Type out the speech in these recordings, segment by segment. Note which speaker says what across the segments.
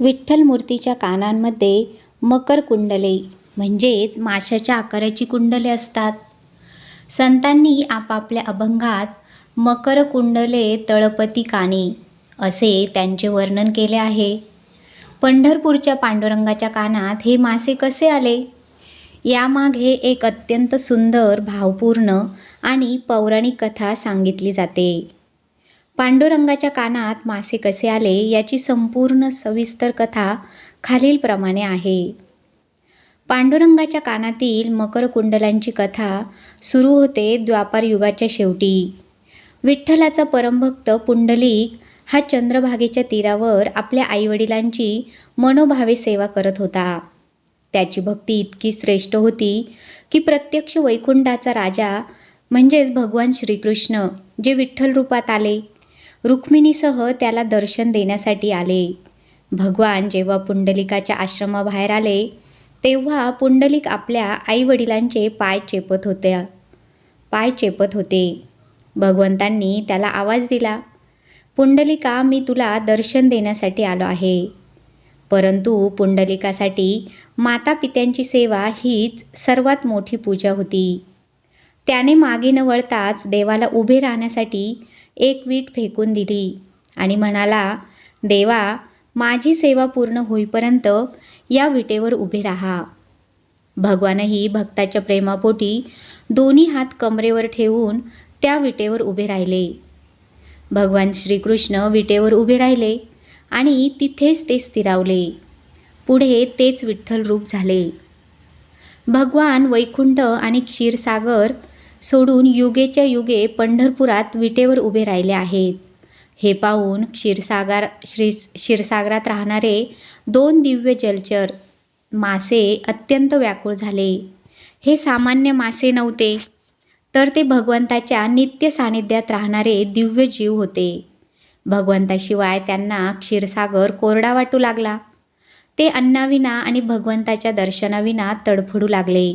Speaker 1: विठ्ठल मूर्तीच्या कानांमध्ये मकर कुंडले म्हणजेच माशाच्या आकाराची कुंडले असतात. संतांनी आपापल्या अभंगात मकर कुंडले तळपती कानी असे त्यांचे वर्णन केले आहे. पंढरपूरच्या पांडुरंगाच्या कानात हे मासे कसे आले? यामागे एक अत्यंत सुंदर, भावपूर्ण आणि पौराणिक कथा सांगितली जाते. पांडुरंगाच्या कानात मासे कसे आले याची संपूर्ण सविस्तर कथा खालीलप्रमाणे आहे. पांडुरंगाच्या कानातील मकर कुंडलांची कथा सुरू होते द्वापार युगाच्या शेवटी. विठ्ठलाचा परमभक्त पुंडलिक हा चंद्रभागेच्या तीरावर आपल्या आईवडिलांची मनोभावे सेवा करत होता. त्याची भक्ती इतकी श्रेष्ठ होती की प्रत्यक्ष वैकुंठाचा राजा म्हणजेच भगवान श्रीकृष्ण जे विठ्ठल रूपात आले, रुक्मिणीसह त्याला दर्शन देण्यासाठी आले. भगवान जेव्हा पुंडलिकाच्या आश्रमाबाहेर आले तेव्हा पुंडलिक आपल्या आईवडिलांचे पाय चेपत होते. भगवंतांनी त्याला आवाज दिला, पुंडलिका, मी तुला दर्शन देण्यासाठी आलो आहे. परंतु पुंडलिकासाठी मातापित्यांची सेवा हीच सर्वात मोठी पूजा होती. त्याने मागे न वळताच देवाला उभे राहण्यासाठी एक वीट फेकून दिली आणि म्हणाला, देवा, माझी सेवा पूर्ण होईपर्यंत या विटेवर उभे राहा. भगवानही भक्ताच्या प्रेमापोटी दोन्ही हात कमरेवर ठेवून त्या विटेवर उभे राहिले. भगवान श्रीकृष्ण विटेवर उभे राहिले आणि तिथेच ते स्थिरावले. पुढे तेच विठ्ठल रूप झाले. भगवान वैकुंठ आणि क्षीरसागर सोडून युगेच्या युगे पंढरपुरात विटेवर उभे राहिले आहेत. हे पाहून क्षीरसागरात राहणारे 2 दिव्य जलचर मासे अत्यंत व्याकुळ झाले. हे सामान्य मासे नव्हते, तर ते भगवंताच्या नित्य सानिध्यात राहणारे दिव्य जीव होते. भगवंताशिवाय त्यांना क्षीरसागर कोरडा वाटू लागला. ते अन्नाविना आणि भगवंताच्या दर्शनाविना तडफडू लागले.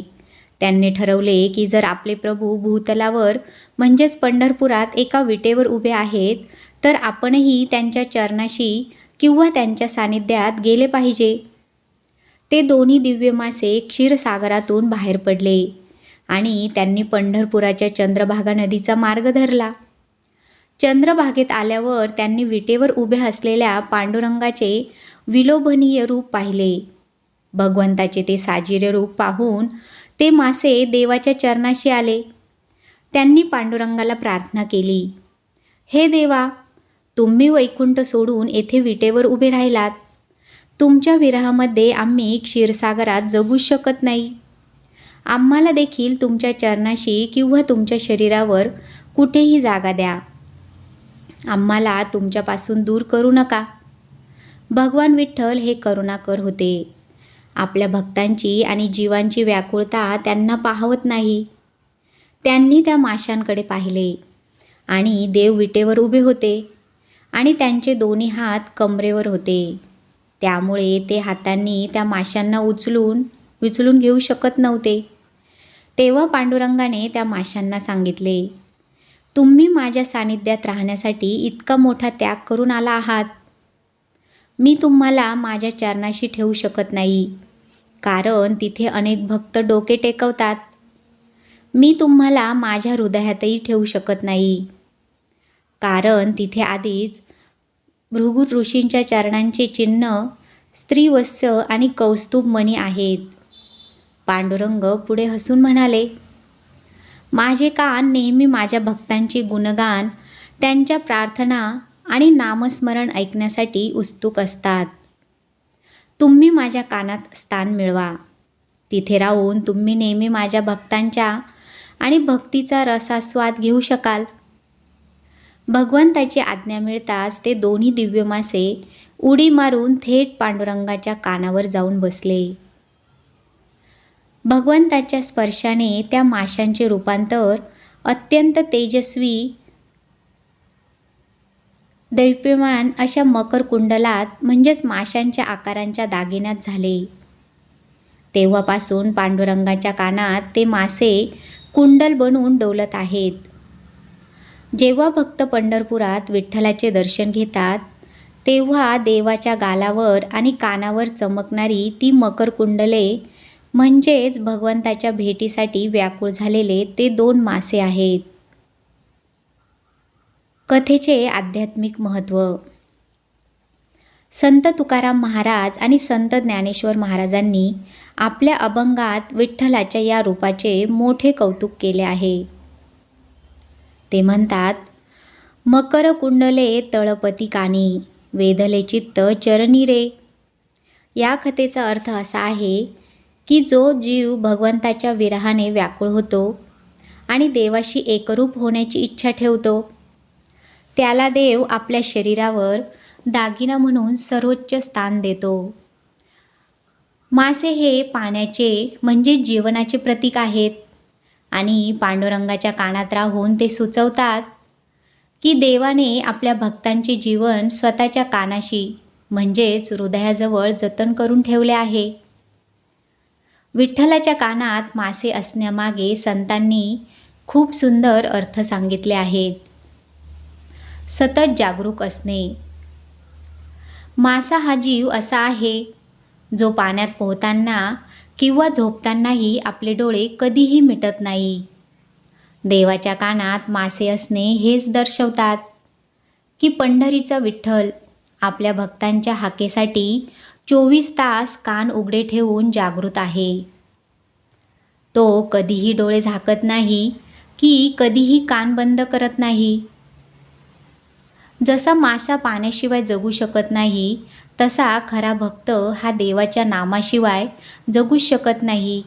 Speaker 1: त्यांनी ठरवले की जर आपले प्रभू भूतलावर म्हणजेच पंढरपुरात एका विटेवर उभे आहेत तर आपणही त्यांच्या चरणाशी किंवा त्यांच्या सानिध्यात गेले पाहिजे. ते दोन्ही दिव्य मासे क्षीरसागरातून बाहेर पडले आणि त्यांनी पंढरपुराच्या चंद्रभागा नदीचा मार्ग धरला. चंद्रभागेत आल्यावर त्यांनी विटेवर उभे असलेल्या पांडुरंगाचे विलोभनीय रूप पाहिले. भगवंताचे ते साजिरे रूप पाहून ते मासे देवाच्या चरणाशी आले. त्यांनी पांडुरंगाला प्रार्थना केली, हे देवा, तुम्ही वैकुंठ सोडून येथे विटेवर उभे राहिलात. तुमच्या विरहामध्ये आम्ही क्षीरसागरात जगू शकत नाही. आम्हाला देखील तुमच्या चरणाशी किंवा तुमच्या शरीरावर कुठेही जागा द्या. आम्हाला तुमच्यापासून दूर करू नका. भगवान विठ्ठल हे करुणाकर होते. आपल्या भक्तांची आणि जीवांची व्याकुळता त्यांना पाहवत नाही. त्यांनी त्या माशांकडे पाहिले आणि देव विटेवर उभे होते आणि त्यांचे दोन्ही हात कमरेवर होते. त्यामुळे ते हातांनी त्या माशांना उचलून घेऊ शकत नव्हते. तेव्हा पांडुरंगाने त्या माशांना सांगितले, तुम्ही माझ्या सानिध्यात राहण्यासाठी इतका मोठा त्याग करून आला आहात. मी तुम्हाला माझ्या चरणाशी ठेवू शकत नाही, कारण तिथे अनेक भक्त डोके टेकवतात. मी तुम्हाला माझ्या हृदयातही ठेवू शकत नाही, कारण तिथे आधीच भृगु ऋषींच्या चरणांचे चिन्ह, स्त्रीवत्स आणि कौस्तुभ मणी आहेत. पांडुरंग पुढे हसून म्हणाले, माझे कान नेहमी माझ्या भक्तांची गुणगान, त्यांच्या प्रार्थना आणि नामस्मरण ऐकण्यासाठी उत्सुक असतात. तुम्ही माझ्या कानात स्थान मिळवा. तिथे राहून तुम्ही नेहमी माझ्या भक्तांच्या आणि भक्तीचा रसास्वाद घेऊ शकाल. भगवंताची आज्ञा मिळताच ते दोन्ही दिव्य मासे उडी मारून थेट पांडुरंगाच्या कानावर जाऊन बसले. भगवंताच्या स्पर्शाने त्या माशांचे रूपांतर अत्यंत तेजस्वी दैप्यमान अशा मकर कुंडलात म्हणजेच माशांच्या आकारांच्या दागिन्यात झाले. तेव्हापासून पांडुरंगाच्या कानात ते मासे कुंडल बनून डोलत आहेत. जेव्हा भक्त पंढरपुरात विठ्ठलाचे दर्शन घेतात तेव्हा देवाच्या गालावर आणि कानावर चमकणारी ती मकर कुंडले म्हणजेच भगवंताच्या भेटीसाठी व्याकुळ झालेले ते 2 मासे आहेत. कथेचे आध्यात्मिक महत्त्व. संत तुकाराम महाराज आणि संत ज्ञानेश्वर महाराजांनी आपल्या अभंगात विठ्ठलाच्या या रूपाचे मोठे कौतुक केले आहे. ते म्हणतात, मकर कुंडले तळपती कानी, वेधले चित्त चरणी रे. या कथेचा अर्थ असा आहे की जो जीव भगवंताच्या विरहाने व्याकुळ होतो आणि देवाशी एकरूप होण्याची इच्छा ठेवतो, त्याला देव आपल्या शरीरावर दागिना म्हणून सर्वोच्च स्थान देतो. मासे हे पाण्याचे म्हणजे जीवनाचे प्रतीक आहेत आणि पांडुरंगाच्या कानात राहून ते सुचवतात की देवाने आपल्या भक्तांचे जीवन स्वतःच्या कानाशी म्हणजेच हृदयाजवळ जतन करून ठेवले आहे. विठ्ठलाच्या कानात मासे असण्यामागे संतांनी खूप सुंदर अर्थ सांगितले आहेत. सतत जागरूक असणे. मासा हा जीव असा आहे जो पाण्यात पोहताना किंवा झोपतानाही आपले डोळे कधीही मिटत नाही. देवाच्या कानात मासे असणे हेच दर्शवतात की पंढरीचा विठ्ठल आपल्या भक्तांच्या हाकेसाठी 24 तास कान उघडे ठेवून जागृत आहे. तो कधीही डोळे झाकत नाही की कधीही कान बंद करत नाही. जसा मासा पाण्याशिवाय जगू शकत नाही, तसा खरा भक्त हा देवाच्या नामाशिवाय जगूच शकत नाही.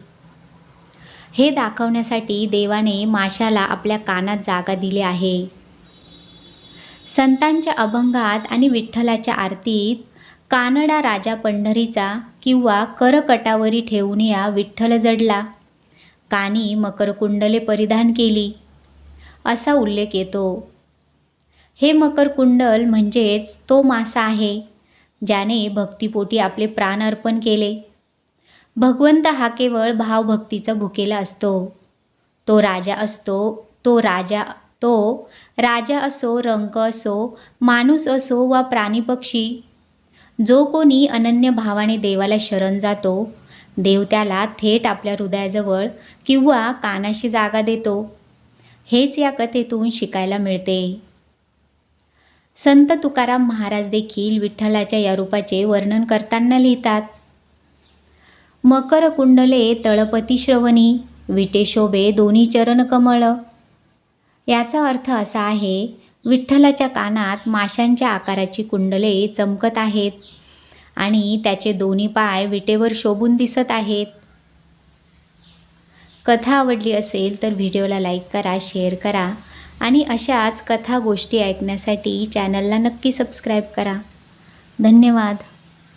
Speaker 1: हे दाखवण्यासाठी देवाने माशाला आपल्या कानात जागा दिली आहे. संतांच्या अभंगात आणि विठ्ठलाच्या आरतीत कानडा राजा पंढरीचा किंवा करकटावरी ठेवून या विठ्ठल जडला, कानी मकरकुंडले परिधान केली असा उल्लेख येतो. हे मकरकुंडल म्हणजेच तो मासा आहे ज्याने भक्तिपोटी आपले प्राण अर्पण केले. भगवंत हा केवळ भावभक्तीचा भुकेला असतो. तो राजा असो, रंक असो, माणूस असो वा प्राणी पक्षी, जो कोणी अनन्य भावाने देवाला शरण जातो, देव त्याला थेट आपल्या हृदयाजवळ किंवा कानाशी जागा देतो. हेच या कथेतून शिकायला मिळते. संत तुकाराम महाराज देखील विठ्ठलाच्या या रूपाचे वर्णन करताना लिहितात, मकर कुंडले तळपती श्रवणी, विटे शोभे दोन्ही चरण कमळ. याचा अर्थ असा आहे, विठ्ठलाच्या कानात माशांच्या आकाराची कुंडले चमकत आहेत आणि त्याचे दोन्ही पाय विटेवर शोभून दिसत आहेत. कथा आवडली असेल तर व्हिडिओला लाईक करा, शेअर करा आणि अशाच कथा गोष्टी ऐकण्यासाठी चॅनलला नक्की सबस्क्राईब करा. धन्यवाद.